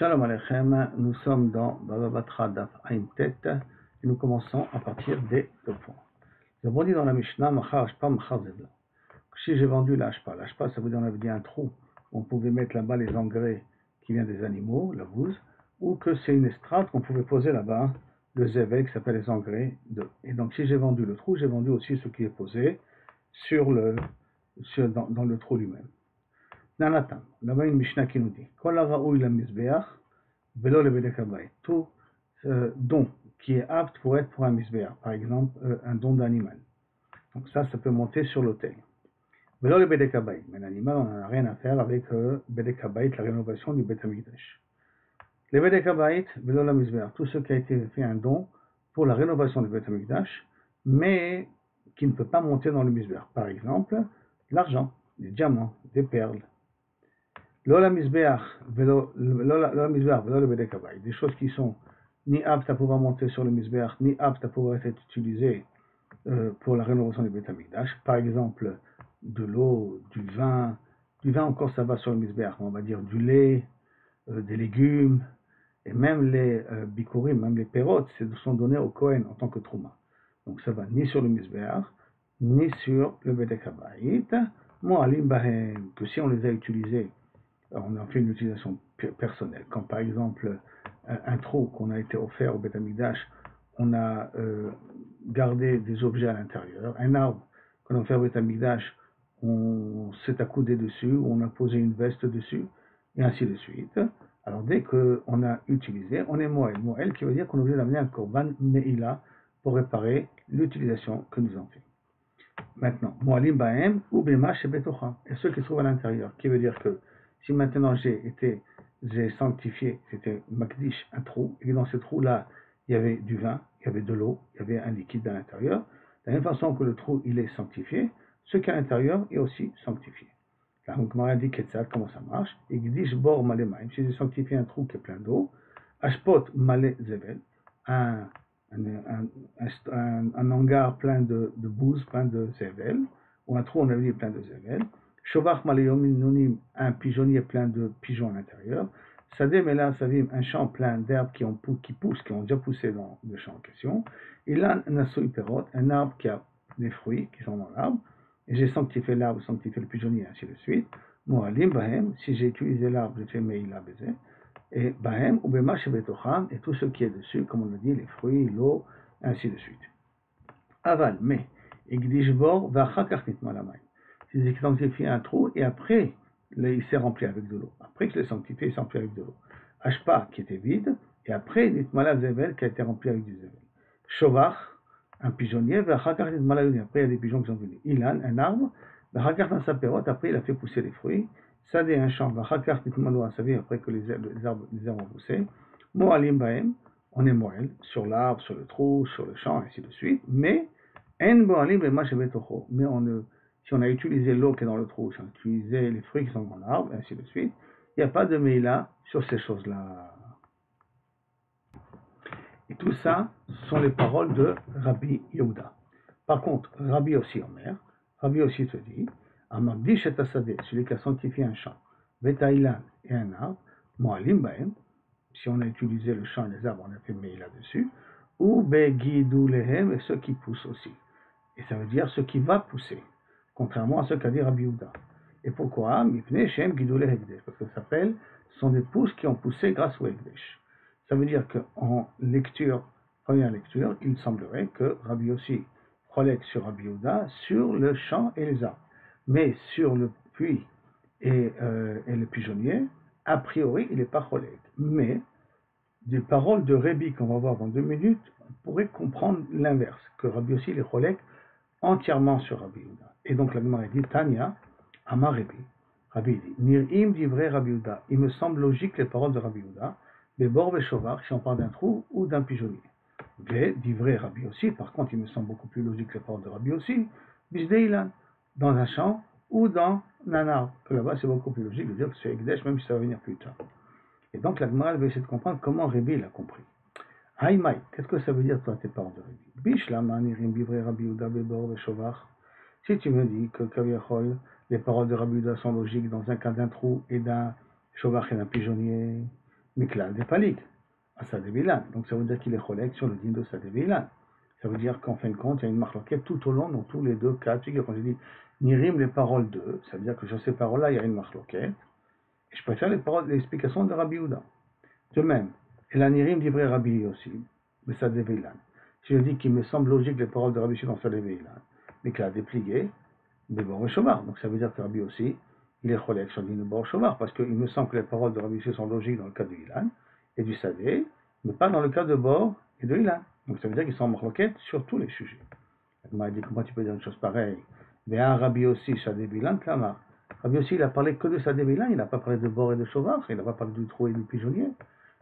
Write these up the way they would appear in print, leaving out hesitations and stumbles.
Shalom Aleichem, nous sommes dans Baba Batra Daf Ain Tet et nous commençons à partir des 2 points. Nous avons dit dans la Mishnah, Machar Ashpa, Machar Zevla. Si j'ai vendu l'Ashpa ça veut dire qu'on avait dit un trou, on pouvait mettre là-bas les engrais qui viennent des animaux, la bouse, ou que c'est une estrade qu'on pouvait poser là-bas, le Zevel qui s'appelle les engrais d'eux. Et donc si j'ai vendu le trou, j'ai vendu aussi ce qui est posé dans le trou lui-même. Nanatan, là-bas une Mishnah qui nous dit Kol haraoui la misbeach velo le bedek habayit. Tout don qui est apte pour être pour un misbeach, par exemple un don d'animal. Donc ça peut monter sur l'autel. Velo le bedek habayit. Mais l'animal, on n'a rien à faire avec bedek habayit, la rénovation du Bet Hamikdash. Le bedek habayit velo la misbeach. Tout ce qui a été fait un don pour la rénovation du Bet Hamikdash, mais qui ne peut pas monter dans le misbeach. Par exemple, l'argent, des diamants, des perles. Lola misbeach velo le bedek habayit, des choses qui sont ni aptes à pouvoir monter sur le misbeach, ni aptes à pouvoir être utilisées pour la rénovation du Bet Hamikdash. Par exemple, de l'eau, du vin encore ça va sur le misbeach, on va dire du lait, des légumes, et même les bikurim, même les perot, sont donnés au Kohen en tant que trouma. Donc ça va ni sur le misbeach, ni sur le bedek habayit. Mo'alim bahem, que si on les a utilisés, on a fait une utilisation personnelle. Quand par exemple un trou qu'on a été offert au Bet Hamikdash, on a gardé des objets à l'intérieur. Un arbre qu'on a offert au Bet Hamikdash, on s'est accoudé dessus, on a posé une veste dessus, et ainsi de suite. Alors dès qu'on a utilisé, on est moël. Moël qui veut dire qu'on est obligé d'amener un korban me'ila pour réparer l'utilisation que nous avons fait. Maintenant, mo'alim ba'em ou bema shebetocha, et ceux qui se trouvent à l'intérieur, qui veut dire que si maintenant j'ai sanctifié, c'était makdish, un trou, et dans ce trou-là, il y avait du vin, il y avait de l'eau, il y avait un liquide à l'intérieur, de la même façon que le trou, il est sanctifié, ce qui est à l'intérieur est aussi sanctifié. Là, donc, Maria dit comment ça marche. Et gdish bor malé maim, si j'ai sanctifié un trou qui est plein d'eau, ashpot malé zevel, un hangar plein de bouse, plein de zevel, ou un trou, on avait dit plein de zevel, Shovach Maleyomin, un pigeonnier plein de pigeons à l'intérieur. Sadeh Mela Savim, un champ plein d'herbes qui poussent, qui ont déjà poussé dans le champ en question. Ilan Nasoui Perot, un arbre qui a des fruits qui sont dans l'arbre. Et j'ai sanctifié l'arbre, sanctifié le pigeonnier, ainsi de suite. Moalim Bahem, si j'ai utilisé l'arbre, j'ai fait Meila Bézé. Et Bahem, ou Bema Shebetocham, et tout ce qui est dessus, comme on l'a dit, les fruits, l'eau, ainsi de suite. Aval, mais, Igdishbor, Vachakach Nitmalamay. Si j'ai sanctifié un trou et après il s'est rempli avec de l'eau. Après que je l'ai sanctifié, il s'est rempli avec de l'eau. Ashpa qui était vide et après Nitmala Zevel qui a été rempli avec du Zevel. Shovach, un pigeonnier, après il y a des pigeons qui sont venus. Ilan, un arbre, après il a fait pousser les fruits. Sadé, un champ, après que les arbres ont poussé. Moalim Baem, on est moël sur l'arbre, sur le trou, sur le champ, ainsi de suite. Mais En Moalim et Machevetocho, mais si on a utilisé l'eau qui est dans le trou, si on a utilisé les fruits qui sont dans l'arbre, et ainsi de suite, il n'y a pas de meila sur ces choses-là. Et tout ça sont les paroles de Rabbi Yehuda. Par contre, Rabbi aussi Omer, Rabbi aussi te dit, Amardish et Asadeh, celui qui a sanctifié un champ, Betaïlan et un arbre, Moalim Baem, si on a utilisé le champ et les arbres, on a fait meila dessus, ou Begidou Lehem, et ceux qui poussent aussi. Et ça veut dire ce qui va pousser. Contrairement à ce qu'a dit Rabbi Yehuda. Et pourquoi? Parce que ça s'appelle, ce sont des pousses qui ont poussé grâce au Hekdesh. Ça veut dire qu'en lecture, première lecture, il semblerait que Rabbi Yossi relègue sur Rabbi Yehuda sur le champ et les arbres. Mais sur le puits et le pigeonnier, a priori, il n'est pas relègue. Mais des paroles de Rabbi qu'on va voir dans 2 minutes, on pourrait comprendre l'inverse, que Rabbi Yossi les relègue entièrement sur Rabbi Yehuda. Et donc la Gemara dit Tanya, Amar Rabbi. Rabbi dit Nir'im divrei Rabbi Yehuda. Il me semble logique les paroles de Rabbi Yehuda. Bebor veshovar, si on parle d'un trou ou d'un pigeonnier. Ve divrei Rabbi aussi. Par contre, il me semble beaucoup plus logique les paroles de Rabbi aussi. Bisdeilan, dans un champ ou dans un arbre. Que là-bas, c'est beaucoup plus logique de dire que c'est Ekdesh, même si ça va venir plus tard. Et donc la Gemara va essayer de comprendre comment Rabbi l'a compris. Haïmaï, qu'est-ce que ça veut dire toi tes paroles de Rabbi? Bishlama nirim bivrei Rabbi Yehuda bebor veshovar. Si tu me dis que Kaviachol, les paroles de Rabbi Yehuda sont logiques dans un cas d'un trou et d'un shovar et d'un pigeonnier, Miklal de Palit, à Sadé Donc ça veut dire qu'il est cholek sur le din de Sadé Veilan. Ça veut dire qu'en fin de compte, il y a une marloquette tout au long dans tous les deux cas de figure. Quand je dis Nirim les paroles d'eux, ça veut dire que sur ces paroles-là, il y a une marloquette. Et je préfère l'explication de Rabbi Yehuda. De même, et la Nirim d'Ivré Rabbi aussi, de Sadé Veilan. Si je dis qu'il me semble logique les paroles de Rabbi Shimon Sadé Veilan, mais qu'il a déplié, de Bor Shomar. Donc ça veut dire que Rabbi aussi, il est cholek sur le din de Bor Shomar, parce qu'il me semble que les paroles de Rabbi Shimon sont logiques dans le cas de Ilan et du Sadé, mais pas dans le cas de Bor et de Ilan. Donc ça veut dire qu'ils sont en marloquette sur tous les sujets. Il m'a dit comment tu peux dire une chose pareille. Mais un Rabbi aussi, Sadé Veilan, Klamar. Rabbi aussi, il a parlé que de Sadé Veilan, il n'a pas parlé de Bor et de Shomar, il n'a pas parlé du trou et du pigeonnier.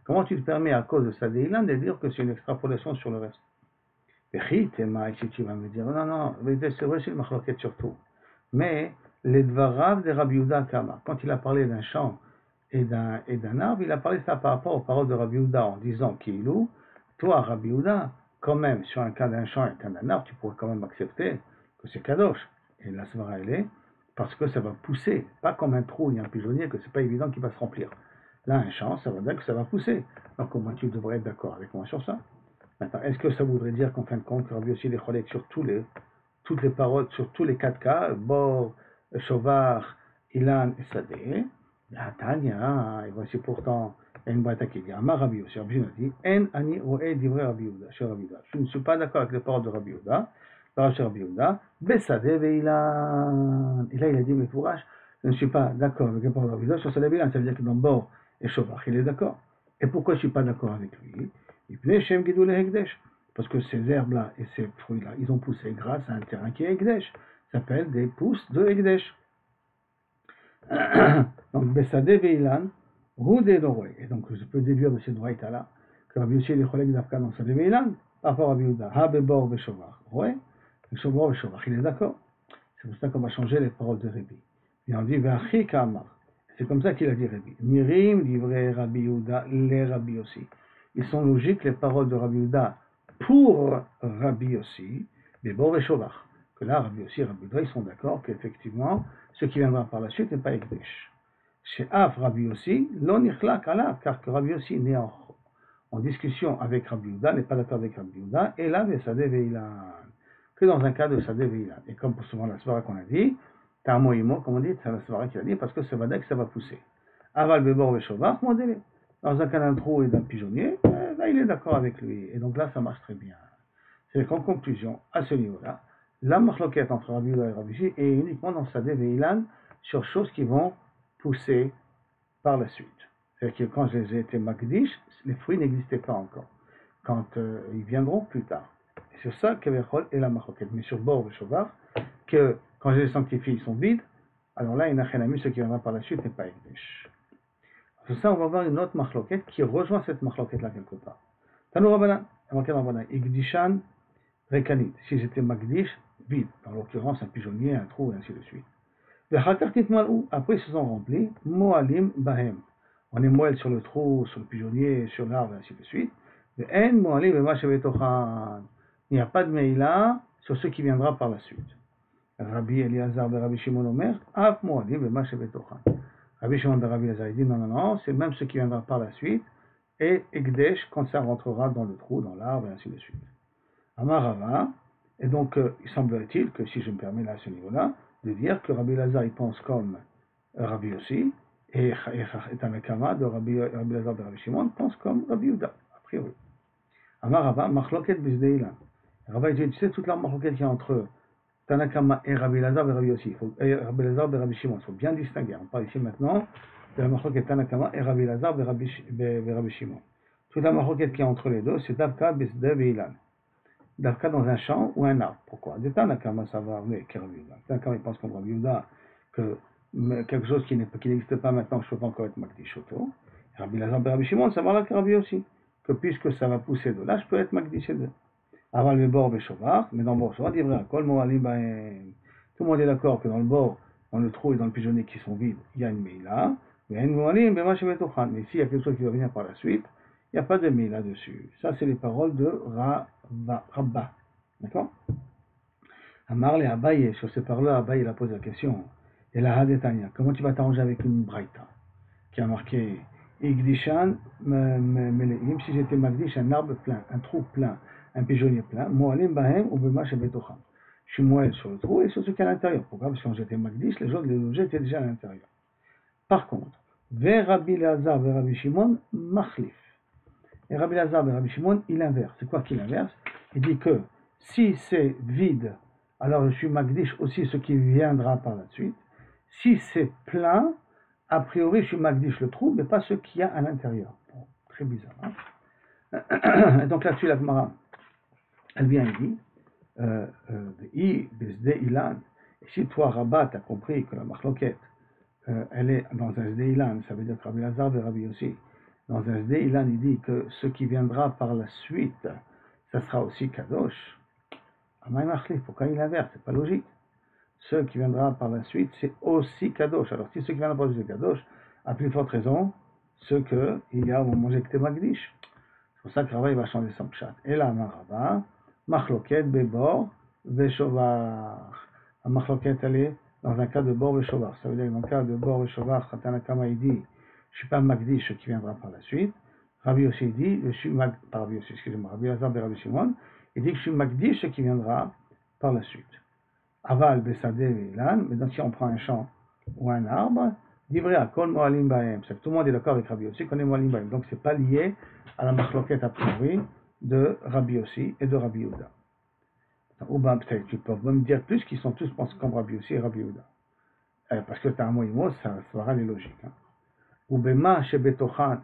Comment tu te permets, à cause de Sadé Veilan, de dire que c'est une extrapolation sur le reste? Et si tu vas me dire, non, c'est vrai, c'est une marloquette surtout. Mais les dvarav de Rabbi Yehuda Kama, quand il a parlé d'un champ et d'un arbre, il a parlé ça par rapport aux paroles de Rabbi Yehuda en disant Kiilou, toi Rabbi Yehuda, quand même, sur un cas d'un champ et un cas d'un arbre, tu pourrais quand même accepter que c'est kadosh. Et la svara elle est, parce que ça va pousser, pas comme un trou et un pigeonnier, que c'est pas évident qu'il va se remplir. Là, un champ, ça va dire que ça va pousser. Donc au moins tu devrais être d'accord avec moi sur ça. Maintenant, est-ce que ça voudrait dire qu'en fin de compte, Rabbi aussi les cholek sur toutes les paroles, sur tous les quatre cas, Bor, Shovar, Ilan et Sadeh, Tanya, et voici pourtant une braïta qui dit, Amar Rabbi Yossi, Rabbi Yehuda dit, En ani oe divrei Rabbi Yehuda, chez Rabbi Yehuda. Je ne suis pas d'accord avec les paroles de Rabbi Yehuda, chez Rabbi Yehuda, Besadeh veilan. Et là, il a dit, mais fourrage, je ne suis pas d'accord avec les paroles de Rabbi Yehuda sur Sadeh veilan, ça veut dire que dans Bor et Shovar, il est d'accord. Et pourquoi je ne suis pas d'accord avec lui? Parce que ces herbes-là et ces fruits-là, ils ont poussé grâce à un terrain qui est Ekdesh. Ça s'appelle des pousses de Ekdesh. Donc, Bessadeh Veilan, Roudé Doroé. Et donc, je peux déduire de ces droits-là que Rabbi Yossi est cholek d'Afka dans Sadeh Veilan, par rapport à Rabbi Yehuda. Ha Bebor Beshovar. Ouais, Beshovar Beshovar. Il est d'accord. C'est pour ça qu'on va changer les paroles de Rabbi. Et on dit Ve'achi Kamar. C'est comme ça qu'il a dit Rabbi. Nirim, livré Rabbi Yehuda, les Rabbi Yossi. Ils sont logiques, les paroles de Rabbi Yehuda, pour Rabbi Yossi, mais Bor et Shovar. Que là, Rabbi Yossi et Rabbi Yehuda, ils sont d'accord qu'effectivement, ce qui viendra par la suite n'est pas Ekdesh. Chez Af, Rabbi Yossi, l'on ichlak ala, car que Rabbi Yossi n'est en discussion avec Rabbi Yehuda, n'est pas d'accord avec Rabbi Yehuda, et là, Sadeh Veilan. Que dans un cas de Sadeh Veilan. Et comme pour souvent la svara qu'on a dit, Tamo Imo, comme on dit, c'est la svara qui a dit, parce que ça va dire que ça va pousser. Aval Bebor et Shovar, modélé. Dans un cas d'un trou et d'un pigeonnier, là il est d'accord avec lui. Et donc là ça marche très bien. C'est qu'en conclusion, à ce niveau-là, la marloquette entre Rabbi Yehuda et Rabbi Yossi est uniquement dans Sadeh Veilan sur choses qui vont pousser par la suite. C'est-à-dire que quand je les ai été Magdish, les fruits n'existaient pas encore. Quand ils viendront plus tard. Et sur ça, Kevechol est la marloquette. Mais sur Bor et Shovar, que quand je les sanctifie, ils sont vides, alors là, il n'a rien à ce qui viendra par la suite n'est pas Ekdesh. Sur ça, on va voir une autre marloquette qui rejoint cette marloquette-là quelque part. Tanou Rabbanan, marqué dans Rabbanan, Igdishan Rekanit. Si c'était Magdish, vide. En l'occurrence, un pigeonnier, un trou, et ainsi de suite. Après, ils se sont remplis, Moalim Bahem. On est moelle sur le trou, sur le pigeonnier, sur l'arbre, et ainsi de suite. En Moalim Bema Shevetochan. Il n'y a pas de Meïla sur ce qui viendra par la suite. Rabbi Eliezer Rabbi Shimon Omer, Af Moalim Bema Shevetochan. Rabbi Shimon de Rabbi Eliezer dit non, c'est même ce qui viendra par la suite, et Ekdesh quand ça rentrera dans le trou, dans l'arbre, et ainsi de suite. Amarava, et donc il semblerait-il que, si je me permets là à ce niveau-là, de dire que Rabbi Eliezer il pense comme Rabbi Yossi, et Tanakama de Rabbi Eliezer de Rabbi Shimon pense comme Rabbi Yehuda, a priori. Amarava, Machloket Bizdeilan. Rabbi dit, tu sais toute la Machloket qu'il y a entre Tanakama et Rabbi Eliezer et Rabbi Yossi, Rabbi Eliezer et Rabbi Shimon, il faut bien distinguer. On parle ici maintenant de la Machloket Tanakama et Rabbi Eliezer et Rabbi Shimon. Toute la Machloket qu'il y a entre les deux, c'est Davka Bizdei Veilan. Davka dans un champ ou un arbre. Pourquoi? De Tanakama, ça va arriver avec Rabbi Yehuda. Tanakama, il pense comme Rabbi Yehuda que quelque chose qui n'existe pas maintenant, je ne peux pas encore être Magdish Oto. Rabbi Eliezer et Rabbi Shimon, ça va là que Rabbi aussi. Que puisque ça va pousser de là, je peux être Magdish de. Aval le bord Beshovar, mais dans le bord Shovar, il vrai, Kol Moalim Bahem. Tout le monde est d'accord que dans le bord, dans le trou et dans le pigeonnier qui sont vides, il y a une Meila. Mais s'il y a quelque chose qui va venir par la suite, il n'y a pas de Meila dessus. Ça, c'est les paroles de Rabba. D'accord? Amar le Abaye, sur ces paroles-là, Abaye, il a posé la question. Et la Hadetania, comment tu vas t'arranger avec une Braïta qui a marqué Igdishan meleim, si j'étais magdish un arbre plein, un trou plein, un pigeonnier plein, moalim bahem ou bema shebetocham. Je suis moelle sur le trou et sur ce qu'il y a à l'intérieur. Pourquoi? Parce que quand j'étais magdish, les objets étaient déjà à l'intérieur. Par contre, vers Rabbi Lazar, vers Rabbi Shimon, machlif. Et Rabbi Lazar, vers Rabbi Shimon, il inverse. C'est quoi qu'il inverse? Il dit que si c'est vide, alors je suis magdish aussi ce qui viendra par la suite. Si c'est plein, a priori, je suis magdish le trou, mais pas ce qu'il y a à l'intérieur. Bon, très bizarre. Hein. Donc là-dessus, la Gemara, elle vient et dit, et si toi, Rabat, tu as compris que la marloquette, elle est dans un Zdeilan, ça veut dire que Rabbi Lazar et Rabbi aussi, dans un Zdeilan, il dit que ce qui viendra par la suite, ça sera aussi Kadosh. Pourquoi il inverse? C'est pas logique. Ce qui viendra par la suite, c'est aussi Kadosh. Alors, si ce qui viendra par la suite, c'est Kadosh, à plus forte raison, ce qu'il y a au moment où j'étais Magdish. C'est pour ça que Rava va changer son pshat. Et là, Marava, Machloket, Bebor, Veshovar. La Machloket, elle est dans un cas de Bor Veshovar. Ça veut dire que dans le cas de Bor Veshovar, Khatanakama, il dit, je ne suis pas Magdish, ce qui viendra par la suite. Rabbi aussi dit, je suis pas Rabbi aussi, excusez-moi, Rabbi Lazar et Rabbi Shimon, il dit que je suis Magdish, ce qui viendra par la suite. Aval, Bessadeh et Ilan, mais donc si on prend un champ ou un arbre, Divrei Akol Moalim Bahem. C'est que tout le monde est d'accord avec Rabbi aussi qu'on est Moalim Bahem. Donc c'est pas lié à la marloquette a priori de Rabbi aussi et de Rabbi Yehuda. Ou ben peut-être tu peux me dire plus qu'ils sont tous pensés comme Rabbi aussi et Rabbi Yehuda. Parce que tu as un mot et mot, ça sera les logiques. Hein. Ou Bema Shebetochan,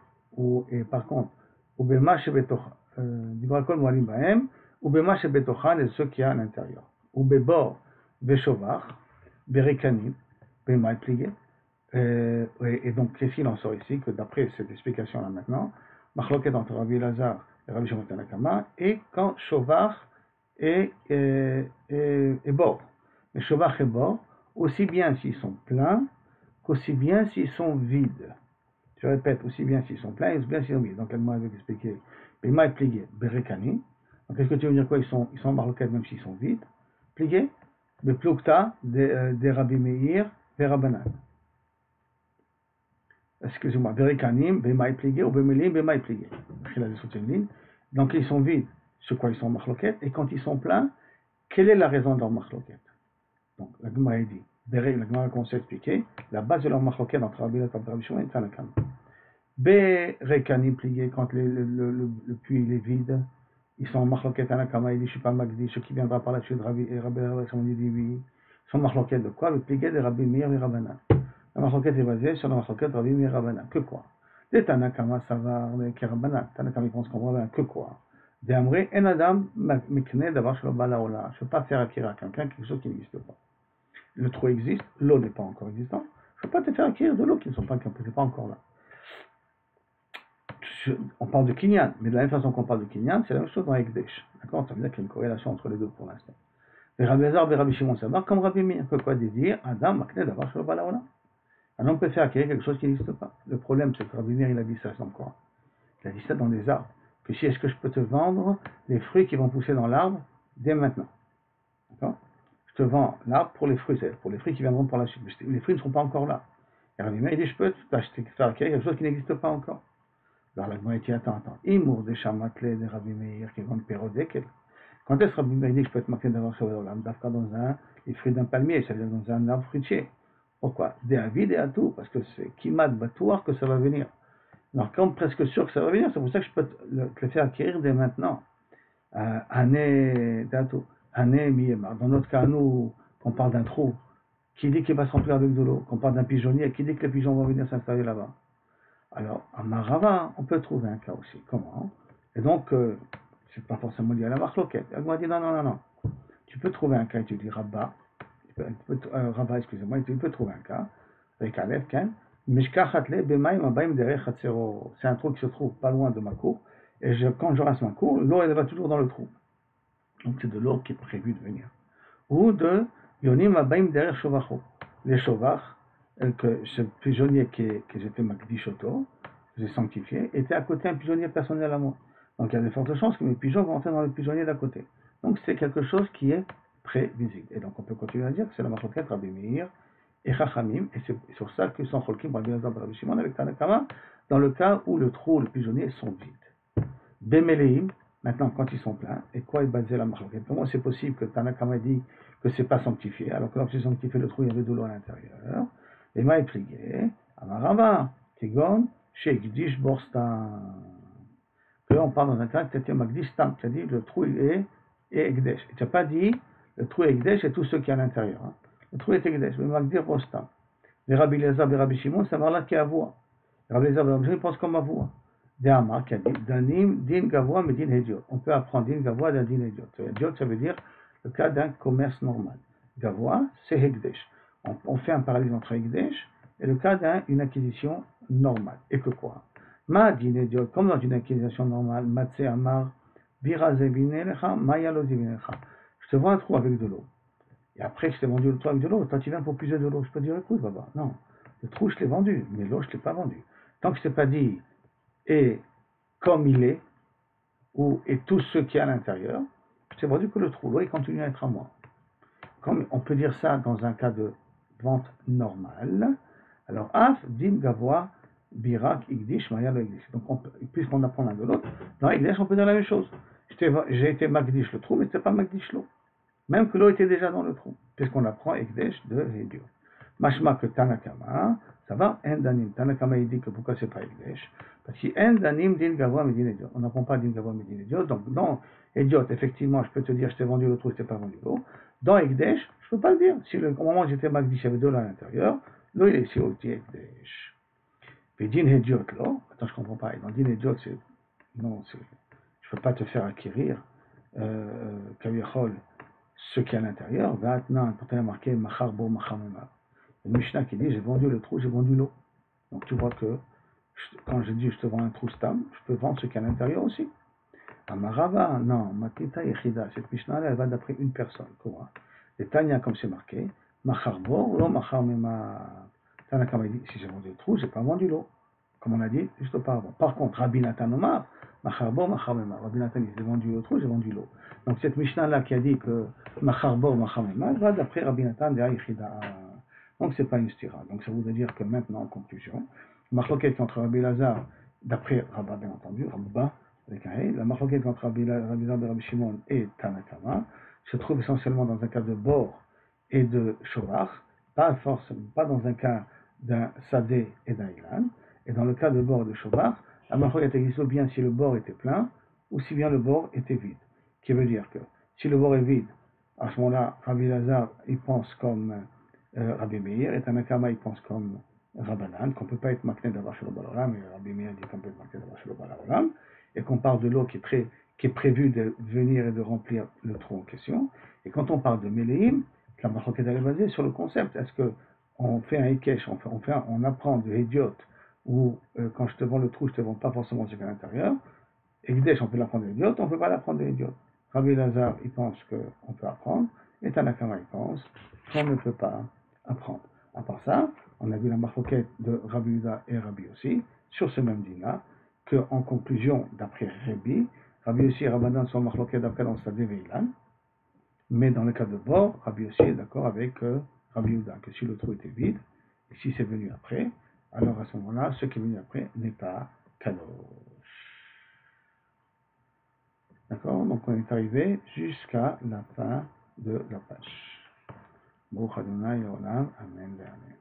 et par contre, ou Bema Shebetochan, Divrei Akol Moalim Bahem, ou Bema Shebetochan et ceux qui y a à l'intérieur. Ou Bebor, Beshovar, Berekanim, Bemaï plié. Et donc, qu'est-ce qu'il en sort ici? Que d'après cette explication-là maintenant, Machloket entre Rabbi Lazar et Rabbi Shimon Tanakama, et quand Shovar et Bor. Mais Shovar et Bor, aussi bien s'ils sont pleins, qu'aussi bien s'ils sont vides. Je répète, aussi bien s'ils sont pleins, et aussi bien s'ils sont vides. Donc, elle m'a expliqué, Bemaï plié, Berekanim. Donc, est-ce que tu veux dire quoi? Ils sont Machloket même s'ils sont vides. Plié? Le Plukta des Rabbi Meir et Rabbanan. Excusez-moi, Berekanim, Bemaï plié, ou Bemelim, Bemaï plié. Donc ils sont vides, sur quoi ils sont machloket, et quand ils sont pleins, quelle est la raison de leur machloket? Donc la Gemara dit, la Gemara qu'on s'est expliqué, la base de leur machloket entre Rabbi Lazar et Rabbi Shimon est Tanakam. Berekanim plié, quand le puits est vide, ils sont machloket Tanakama, il dit je suis pas magdi, ce qui viendra par la suite de Rabbi et Rabbi Shimon dit oui. Ils sont machloket de quoi? Le plié de Rabbi Meir et Rabbanan. La machloket est basée sur la machloket Rabbi Meir et Rabbanan. Que quoi? Des Tanakama Savar, des Rabbanan. Tanakama, ils pensent qu'on voit que quoi? Des Amré, en Adam, Mikne, d'avoir sur le Balaola. Je ne peux pas faire acquérir à quelqu'un quelque chose qui n'existe pas. Le trou existe, l'eau n'est pas encore existante. Je ne peux pas te faire acquérir de l'eau qui n'est pas encore là. On parle de Kinyan, mais de la même façon qu'on parle de Kinyan, c'est la même chose dans Ekdesh. D'accord? Ça veut dire qu'il y a une corrélation entre les deux pour l'instant. Et Rabbi Lazar et Rabbi Shimon Savar, comme Rabbi Meir, que quoi dire? Adam, Mikne, d'avoir sur le Balaola. Un homme peut faire acquérir quelque chose qui n'existe pas. Le problème, c'est que Rabbi Meir, il a dit ça dans quoi? Il a dit ça dans des arbres. Que si est-ce que je peux te vendre les fruits qui vont pousser dans l'arbre dès maintenant? D'accord? Je te vends l'arbre pour les fruits, c'est-à-dire pour les fruits qui viendront par la suite. Mais les fruits ne seront pas encore là. Et Rabbi Meir, il dit, je peux t'acheter, faire acquérir quelque chose qui n'existe pas encore. Alors la Gemara dit, attends. Imour des chamatlés de Rabbi Meir qui vendent pérodek. Quand est-ce que Rabbi Meir dit que je peux être marqué d'avoir sur l'âme d'Afka dans les fruits d'un palmier, c'est-à-dire dans un arbre fruitier? Pourquoi? Des avis, des atouts, parce que c'est kimat batouar que ça va venir. Alors, comme presque sûr que ça va venir, c'est pour ça que je peux te le faire acquérir dès maintenant. Année d'atout, année miyemar. Dans notre cas, nous, qu'on parle d'un trou, qui dit qu'il va se remplir avec de l'eau, qu'on parle d'un pigeonnier, qui dit que les pigeons vont venir s'installer là-bas. Alors, à Marava, on peut trouver un cas aussi. Comment? Et donc, c'est pas forcément lié à la marloquette. Elle m'a dit non. Tu peux trouver un cas, tu dis Rabba. Rabba, excusez-moi, tu peux trouver un cas, avec Aleph, Ken, c'est un trou qui se trouve pas loin de ma cour, et quand je rase ma cour, l'eau elle va toujours dans le trou. Donc c'est de l'eau qui est prévue de venir. Ou de Yonim Abaim derrière Shovacho. Les Shovach, que ce pigeonnier que j'ai fait Makdishoto, j'ai sanctifié, était à côté un pigeonnier personnel à moi. Donc il y a de fortes chances que mes pigeons vont entrer dans le pigeonnier d'à côté. Donc c'est quelque chose qui est prévisible. Et donc on peut continuer à dire que c'est la marloquette Rabbi Meir et Chachamim, et c'est sur ça que sont Cholkim, Rabbi Elazar et Rabbi Shimon avec Tanakama, dans le cas où le trou ou le pigeonnier sont vides. Bemeleim, maintenant quand ils sont pleins, et quoi est basé la marloquette? Comment c'est possible que Tanakama dit que c'est pas sanctifié, alors que lorsque c'est sanctifié le trou, il y avait de l'eau à l'intérieur? Et m'a expliqué, Amarava, Kegon, Sheikdish Borstan. Que là on parle dans un cas, tu as dit Magdish Tam, tu as dit le trou est Ekdesh. Et tu n'as pas dit le trou est Ekdesh et tout ce qui est à l'intérieur. Hein. Le trou est Ekdesh, mais Magdir Borstan. Les Rabbi Elazar et Rabbi Shimon, ça va là qui est à voix. Les Rabbi Elazar et Rabbi Shimon pensent comme à voix. Dehamar qui a dit Danim, Din Gavoa, mais Din Hediot. On peut apprendre Din Gavoa d'un Din Hediot. Hediot, ça veut dire le cas d'un commerce normal. Gavoa, c'est Ekdesh. On fait un parallèle entre Ekdesh et le cas d'une acquisition normale. Et que quoi? Ma din hediot, comme dans une acquisition normale, Matse Amar, Bira Zebinecha, Maya lo Zebinecha. Je te vends un trou avec de l'eau. Et après, je t'ai vendu le trou avec de l'eau. Toi, tu viens pour puiser de l'eau. Je peux dire, écoute, Baba, non. Le trou, je l'ai vendu, mais l'eau, je ne l'ai pas vendu. Tant que je ne t'ai pas dit, et comme il est, ou et tout ce qui est à l'intérieur, je t'ai vendu que le trou. L'eau, il continue à être à moi. Comme on peut dire ça dans un cas de vente normale, alors, Af, Din, Gavoa, Birak, Igdish, Maya, le Igdish. Donc, puisqu'on apprend l'un de l'autre, dans Igdish, on peut dire la même chose. J'ai été Magdish le trou, mais ce n'est pas Magdish l'eau. Même que l'eau était déjà dans le trou, puisqu'on apprend Igdish de Hédio. Mashma que Tanakama, ça va, Endanim. Tanakama, il dit que pourquoi c'est pas Igdish? Parce que Endanim, Din, Gavoa, mais Din, Hédio. On n'apprend pas Din, Gavoa, mais Din, Hédio. Donc, dans Hédio, effectivement, je peux te dire, je t'ai vendu le trou, je t'ai pas vendu l'eau. Dans Igdish, je peux pas le dire. Si au moment où j'étais Magdish, il y avait de l'eau à l'intérieur, l'eau, il est ici au Ekdesh. Puis din hediot, là, attends, je ne comprends pas. Dans din hediot, c'est. Non, je ne peux pas te faire acquérir, Kaviachol, ce qui est à l'intérieur. Maintenant, quand il y a marqué Machar Bo Machar Memar. Il y a une Mishnah qui dit j'ai vendu le trou, j'ai vendu l'eau. Donc tu vois que quand je dis je te vends un trou stam, je peux vendre ce qui est à l'intérieur aussi. Amarava, non, Matita Yechida, cette Mishnah-là, elle va d'après une personne. Quoi? Les Tanya, comme c'est marqué, Machar Bo, l'eau Machar Memar. Tanakama dit, si j'ai vendu le trou, je n'ai pas vendu l'eau. Comme on a dit juste auparavant. Par contre, Rabbi Nathan Omar, Macharbo, Machamema. Rabbi Nathan dit, j'ai vendu le trou, j'ai vendu l'eau. Donc cette Mishnah-là qui a dit que Macharbo, Machamema, va d'après Rabbi Nathan de Aïchida. Donc c'est pas une stira. Donc ça voudrait dire que maintenant, en conclusion, marloquette entre Rabbi Lazar, d'après Rabba, bien entendu, Rabba, avec un Hey, la marloquette entre Rabbi Lazar et Rabbi Shimon et Tanakama se trouve essentiellement dans un cas de bord et de Shovach, pas dans un cas d'un Sadeh et d'un Ilan. Et dans le cas de bord et de Shobar, la marloquette existe bien si le bord était plein ou si bien le bord était vide. Qui veut dire que si le bord est vide, à ce moment-là, Rabbi Lazar, il pense comme Rabbi Meir, et Tanakama, il pense comme Rabbanan, qu'on ne peut pas être makné d'avoir chez le Balaram, et Rabbi Meir dit qu'on peut être makné d'avoir chez le Balaram, et qu'on parle de l'eau qui est prévue de venir et de remplir le trou en question. Et quand on parle de Meleim, la marloquette est basée sur le concept. Est-ce qu'on fait un Ikesh, on apprend de Hédiot, ou quand je te vends le trou, je ne te vends pas forcément ce qu'il y a à l'intérieur. Ekdesh, on peut l'apprendre de Hédiot, on ne peut pas l'apprendre de Hédiot. Rabbi Lazar, il pense qu'on peut apprendre, et Tanakama, il pense qu'on ne peut pas apprendre. À part ça, on a vu la marloquette de Rabbi Uda et Rabbi aussi, sur ce même dîner, qu'en conclusion, d'après Rabbi aussi et Rabbanan sont marloquette d'après dans sa Deveilan, mais dans le cas de bord, Rabbi aussi est d'accord avec Rabbi Uda, que si le trou était vide, et si c'est venu après, alors à ce moment-là, ce qui est venu après n'est pas kadosh. D'accord? Donc on est arrivé jusqu'à la fin de la page. Baruch Adonai Olam, Amen, Amen.